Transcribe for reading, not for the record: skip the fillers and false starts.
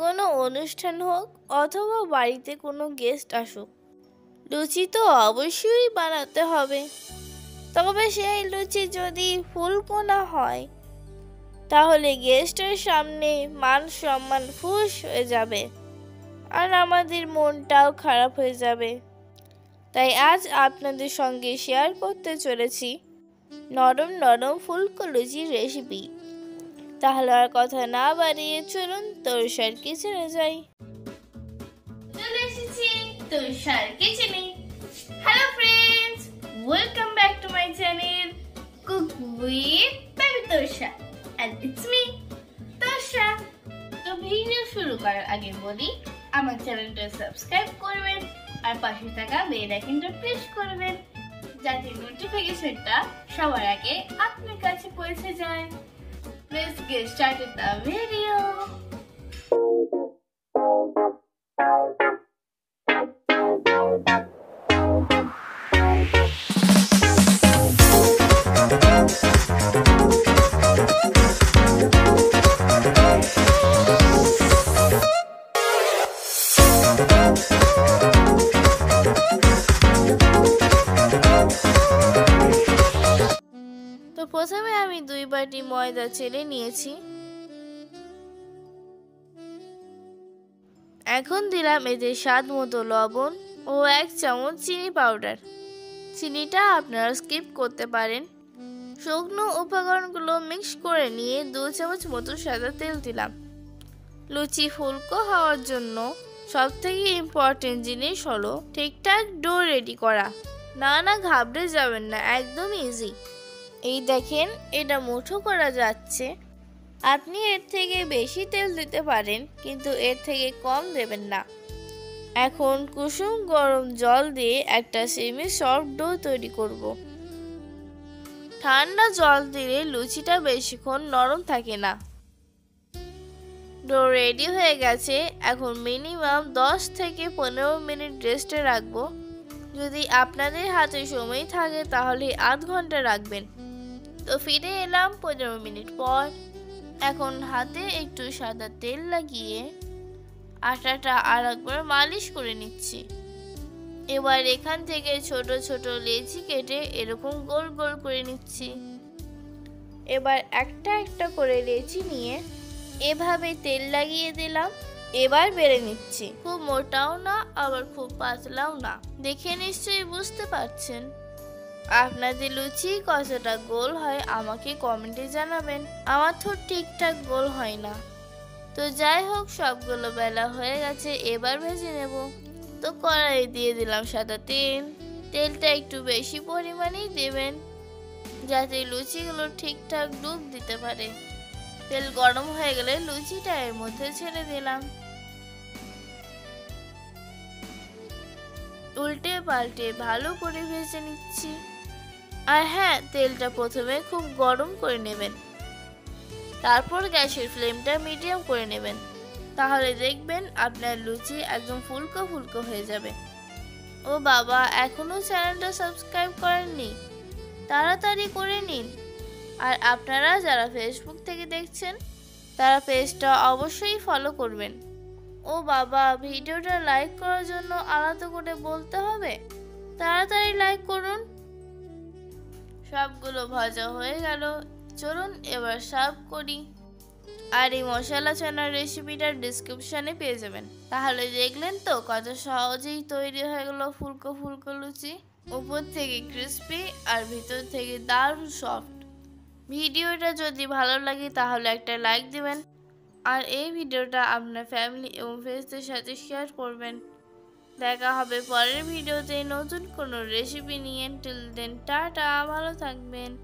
কোনো অনুষ্ঠান হোক অথবা বাড়িতে কোনো গেস্ট আসুক, লুচি তো অবশ্যই বানাতে হবে। তবে সেই লুচি যদি ফুলকো না হয় তাহলে গেস্টের সামনে মান সম্মান ফুস হয়ে যাবে আর আমাদের মনটাও খারাপ হয়ে যাবে। তাই আজ আপনাদের সঙ্গে শেয়ার করতে চলেছি নরম নরম ফুলকো লুচির রেসিপি। তাহলে আর কথা না বাড়িয়ে চলুন তোরসার কিচেনে যাই। চলে এসেছি তোরসার কিচেনে। Hello friends, welcome back to my channel cook with baby Torsa, and it's me Torsa. তো ভিডিও শুরু করার আগে বলি, আমার চ্যানেলটা সাবস্ক্রাইব করবেন আর পাশে থাকা বেল আইকনটা প্রেস করবেন যাতে নোটিফিকেশনটা সবার আগে আপনার কাছে পৌঁছে যায়। Let's get started the video. তো প্রথমে আমি 2 বাটি ময়দা চেলে নিয়েছি। এখন দিলাম এতে স্বাদ মতো লবণ ও 1 চামচ চিনি পাউডার। চিনিটা আপনারা স্কিপ করতে পারেন। শুকনো উপকরণগুলো মিক্স করে নিয়ে 2 চামচ মতো সাদা তেল দিলাম। লুচি ফুলকো হওয়ার জন্য সবথেকে ইম্পর্টেন্ট জিনিস হলো ঠিকঠাক ডো রেডি করা। না ঘাবড়ে যাবেন না, একদম ইজি। এই দেখেন, এটা মুঠো করা যাচ্ছে। আপনি এর থেকে বেশি তেল দিতে পারেন, কিন্তু এর থেকে কম দেবেন না। এখন কুসুম গরম জল দিয়ে একটা সেমি সফট ডো তৈরি করব। ঠান্ডা জল দিলে লুচিটা বেশিক্ষণ নরম থাকে না। ডো রেডি হয়ে গেছে। এখন মিনিমাম 10 থেকে 15 মিনিট রেস্টে রাখবো। যদি আপনাদের হাতে সময় থাকে তাহলে আধ ঘন্টা রাখবেন। তো ফিরে এলাম 15 মিনিট পর। এখন হাতে একটু সাদা তেল লাগিয়ে আটাটা আরেকবার মালিশ করে নিচ্ছি। এবার এখান থেকে ছোট ছোট লেচি কেটে এরকম গোল গোল করে নিচ্ছি। এবার একটা একটা করে লেচি নিয়ে এভাবে তেল লাগিয়ে দিলাম। এবার বেলে নিচ্ছি। খুব মোটাও না আবার খুব পাতলাও না। দেখে নিশ্চয়ই বুঝতে পারছেন। আপনাদের লুচি কতটা গোল হয় আমাকে কমেন্টে জানাবেন। আমার তো ঠিকঠাক গোল হয় না। তো যাই হোক, সবগুলো বেলা হয়ে গেছে। এবার ভেজে নেব। তো কড়াই দিয়ে দিলাম সাদা তেল। তেলটা একটু বেশি পরিমাণেই দেবেন যাতে লুচিগুলো ঠিকঠাক ডুব দিতে পারে। তেল গরম হয়ে গেলে লুচিটা এর মধ্যে ছেড়ে দিলাম। উল্টে পাল্টে ভালো করে ভেজে নিচ্ছি। আর হ্যাঁ, তেলটা প্রথমে খুব গরম করে নেবেন, তারপর গ্যাসের ফ্লেমটা মিডিয়াম করে নেবেন। তাহলে দেখবেন আপনার লুচি একদম ফুলকো ফুলকো হয়ে যাবে। ও বাবা, এখনো চ্যানেলটা সাবস্ক্রাইব করেননি? তাড়াতাড়ি করে নিন। আর আপনারা যারা ফেসবুক থেকে দেখছেন তারা পেজটা অবশ্যই ফলো করবেন। ও বাবা, ভিডিওটা লাইক করার জন্য আলাদা করে বলতে হবে? তাড়াতাড়ি লাইক করুন। সবগুলো ভাজা হয়ে গেল। চলুন এবার সার্ভ করি। আর এই মশলা চানার রেসিপিটা ডেসক্রিপশনে পেয়ে যাবেন। তাহলে দেখলেন তো কত সহজেই তৈরি হয়ে গেল ফুলকো ফুলকো লুচি। উপর থেকে ক্রিস্পি আর ভিতর থেকে দারুণ সফট। ভিডিওটা যদি ভালো লাগে তাহলে একটা লাইক দিবেন আর এই ভিডিওটা আপনার ফ্যামিলি এবং ফ্রেন্ডসদের সাথে শেয়ার করবেন। দেখা হবে পরের ভিডিওতে নতুন কোনো রেসিপি নিয়ে। টিল দেন টাটা, ভালো থাকবেন।